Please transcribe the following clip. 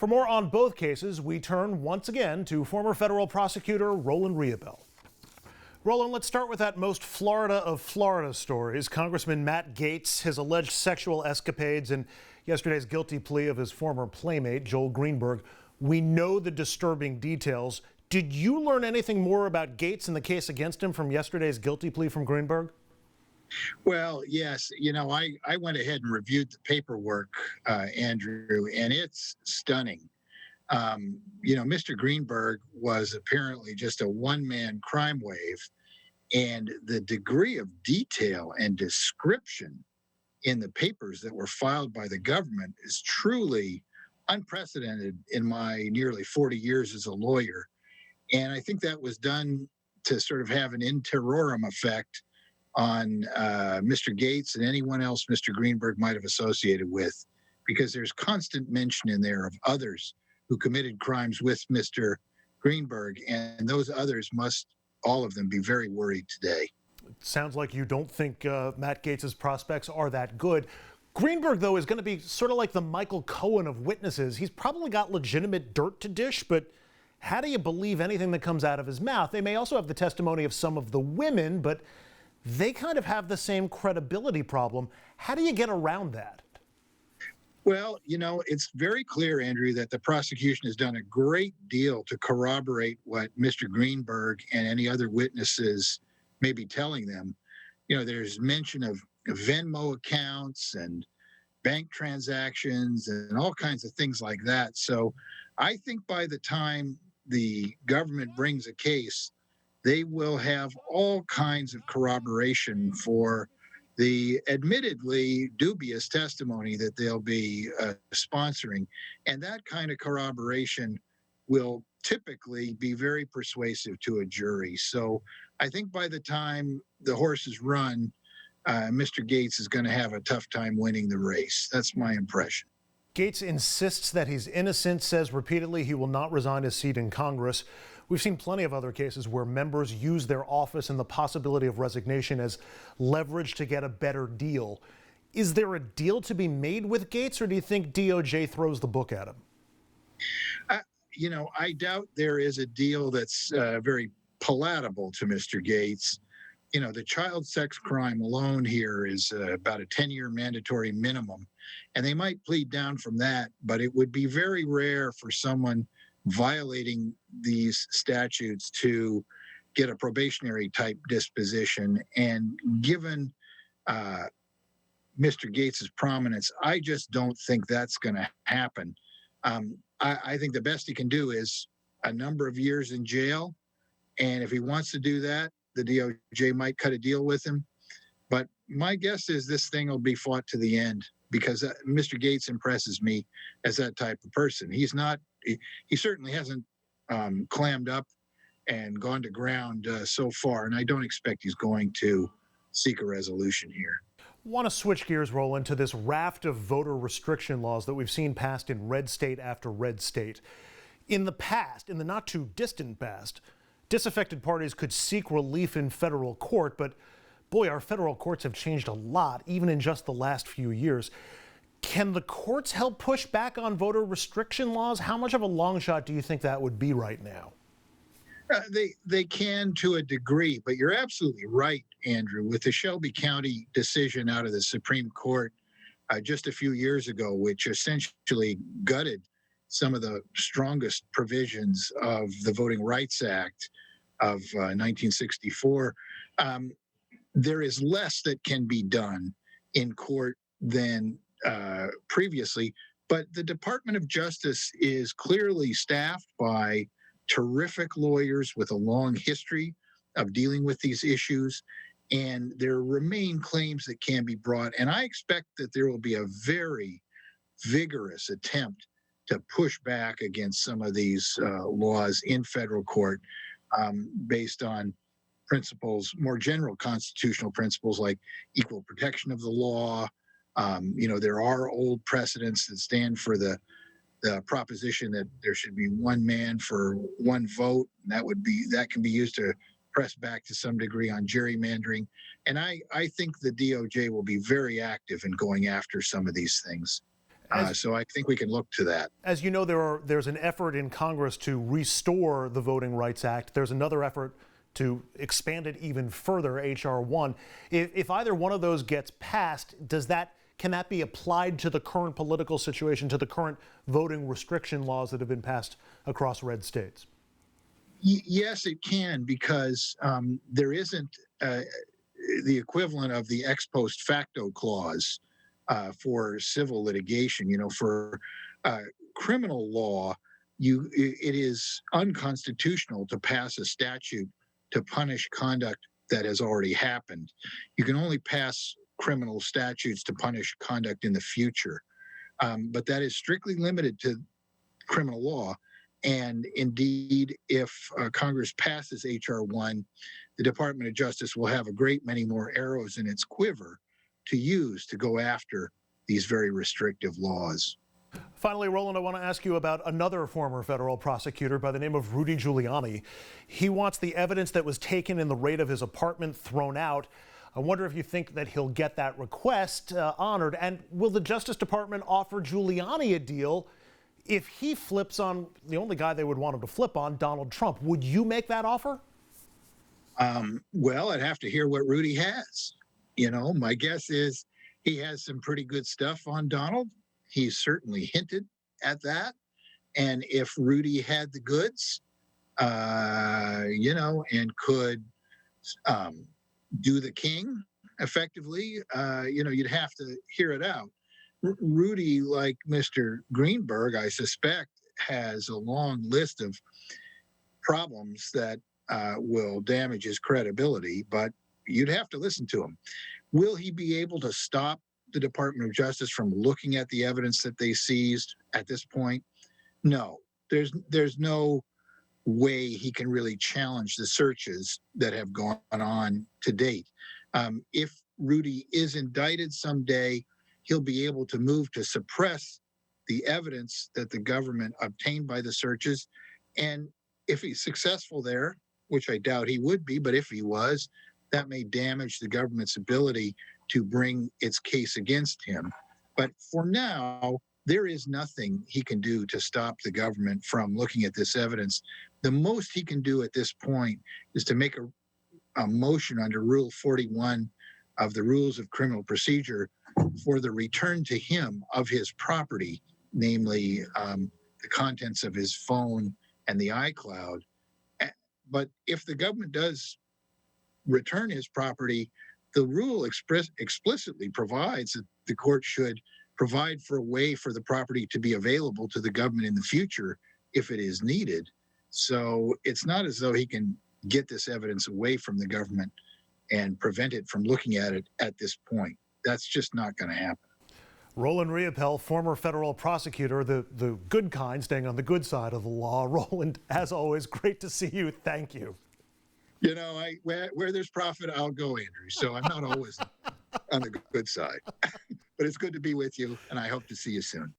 For more on both cases, we turn once again to former federal prosecutor Roland Riopelle. Roland, let's start with that most Florida of Florida stories. Congressman Matt Gaetz, his alleged sexual escapades, and yesterday's guilty plea of his former playmate, Joel Greenberg. We know the disturbing details. Did you learn anything more about Gaetz and the case against him from yesterday's guilty plea from Greenberg? Well, yes. I went ahead and reviewed the paperwork, Andrew, and it's stunning. Mr. Greenberg was apparently just a one-man crime wave, and the degree of detail and description in the papers that were filed by the government is truly unprecedented in my nearly 40 years as a lawyer. And I think that was done to sort of have an in terrorem effect on Mr. Gaetz and anyone else Mr. Greenberg might have associated with, because there's constant mention in there of others who committed crimes with Mr. Greenberg, and those others must, all of them, be very worried today. It sounds like you don't think Matt Gaetz's prospects are that good. Greenberg, though, is going to be sort of like the Michael Cohen of witnesses. He's probably got legitimate dirt to dish, but how do you believe anything that comes out of his mouth? They may also have the testimony of some of the women, but they kind of have the same credibility problem. How do you get around that? Well, it's very clear, Andrew, that the prosecution has done a great deal to corroborate what Mr. Greenberg and any other witnesses may be telling them. There's mention of Venmo accounts and bank transactions and all kinds of things like that. So I think by the time the government brings a case, they will have all kinds of corroboration for the admittedly dubious testimony that they'll be sponsoring. And that kind of corroboration will typically be very persuasive to a jury. So I think by the time the horses run, Mr. Gaetz is going to have a tough time winning the race. That's my impression. Gaetz insists that he's innocent, says repeatedly he will not resign his seat in Congress. We've seen plenty of other cases where members use their office and the possibility of resignation as leverage to get a better deal. Is there a deal to be made with Gaetz, or do you think DOJ throws the book at him? I doubt there is a deal that's very palatable to Mr. Gaetz. The child sex crime alone here is about a 10-year mandatory minimum, and they might plead down from that, but it would be very rare for someone violating these statutes to get a probationary type disposition. And given Mr. Gaetz's prominence, I just don't think that's going to happen. I think the best he can do is a number of years in jail, and if he wants to do that, the DOJ might cut a deal with him. But my guess is this thing will be fought to the end, because Mr. Gaetz impresses me as that type of person. He certainly hasn't clammed up and gone to ground so far, and I don't expect he's going to seek a resolution here. Want to switch gears, Roland, to this raft of voter restriction laws that we've seen passed in red state after red state. In the past, in the not too distant past, disaffected parties could seek relief in federal court, but boy, our federal courts have changed a lot, even in just the last few years. Can the courts help push back on voter restriction laws? How much of a long shot do you think that would be right now? They can to a degree, but you're absolutely right, Andrew, with the Shelby County decision out of the Supreme Court just a few years ago, which essentially gutted some of the strongest provisions of the Voting Rights Act of 1964. There is less that can be done in court than previously, but the Department of Justice is clearly staffed by terrific lawyers with a long history of dealing with these issues, and there remain claims that can be brought, and I expect that there will be a very vigorous attempt to push back against some of these laws in federal court based on principles, more general constitutional principles like equal protection of the law. There are old precedents that stand for the proposition that there should be one man for one vote. And that can be used to press back to some degree on gerrymandering. And I think the DOJ will be very active in going after some of these things. So I think we can look to that. As you know, there's an effort in Congress to restore the Voting Rights Act. There's another effort to expand it even further, H.R. 1. If either one of those gets passed, can that be applied to the current political situation, to the current voting restriction laws that have been passed across red states? Yes, it can, because there isn't the equivalent of the ex post facto clause for civil litigation. For criminal law, it is unconstitutional to pass a statute to punish conduct that has already happened. You can only pass criminal statutes to punish conduct in the future, but that is strictly limited to criminal law. And indeed, if Congress passes H.R. 1, the Department of Justice will have a great many more arrows in its quiver to use to go after these very restrictive laws. Finally, Roland, I want to ask you about another former federal prosecutor by the name of Rudy Giuliani. He wants the evidence that was taken in the raid of his apartment thrown out. I wonder if you think that he'll get that request honored, and will the Justice Department offer Giuliani a deal if he flips on the only guy they would want him to flip on, Donald Trump? Would you make that offer? Well, I'd have to hear what Rudy has. My guess is he has some pretty good stuff on Donald. He's certainly hinted at that. And if Rudy had the goods, and could do the king effectively, you'd have to hear it out. Rudy, like Mr. Greenberg, I suspect, has a long list of problems that will damage his credibility, but you'd have to listen to him. Will he be able to stop the Department of Justice from looking at the evidence that they seized at this point? No, there's no way he can really challenge the searches that have gone on to date. If Rudy is indicted someday, he'll be able to move to suppress the evidence that the government obtained by the searches. And if he's successful there, which I doubt he would be, but if he was, that may damage the government's ability to bring its case against him. But for now, there is nothing he can do to stop the government from looking at this evidence. The most he can do at this point is to make a motion under Rule 41 of the Rules of Criminal Procedure for the return to him of his property, namely the contents of his phone and the iCloud. But if the government does return his property, the rule explicitly provides that the court should provide for a way for the property to be available to the government in the future if it is needed. So it's not as though he can get this evidence away from the government and prevent it from looking at it at this point. That's just not going to happen. Roland Riopelle, former federal prosecutor, the good kind, staying on the good side of the law. Roland, as always, great to see you. Thank you. Where there's profit, I'll go, Andrew. So I'm not always on the good side. But it's good to be with you, and I hope to see you soon.